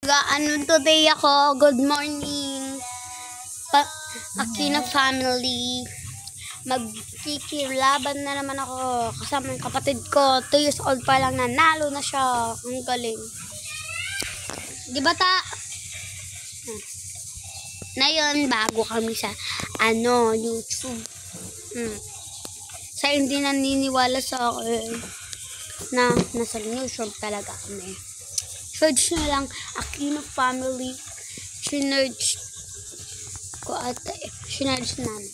Ano today ako? Good morning. Aquino family. Magkikilaban na naman ako kasama yung kapatid ko. 2 years old pa lang, nanalo na siya. Ang galing. Di ba ta? Na yun, bago kami sa YouTube. Sa hindi naniniwala sa akin na nasa YouTube talaga kami. Search na lang Aquino family. Sinerge ko ata eh. Sinerge namin.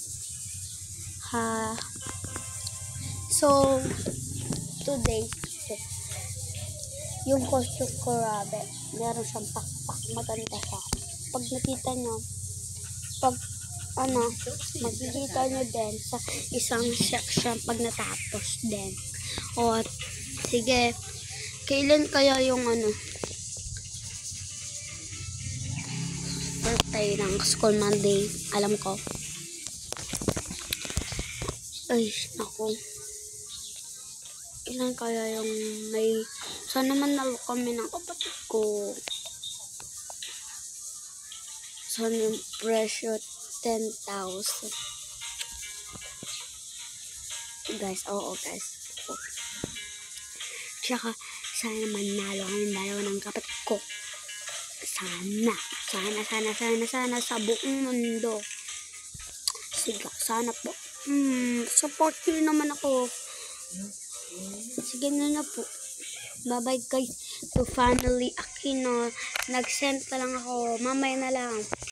So, today, yung costume ko, Rabbit, meron siyang pakpak. Maganda siya. Pag nakita nyo, makikita nyo din sa isang section pag natapos din. O, sige, kailan kaya yung birthday ng school Monday? Alam ko. Ay, naku. Ilan kaya yung sana manalo kami ng kapatid ko. Sana yung presyo 10,000. Guys, oo guys. Tsaka, sana manalo kami dalawa ng kapatid ko. Sana sa buong mundo. Sige, sana po. Support nyo naman ako. Sige na po. Bye-bye guys. To family Aquino. Nag-send pa lang ako. Mamaya na lang.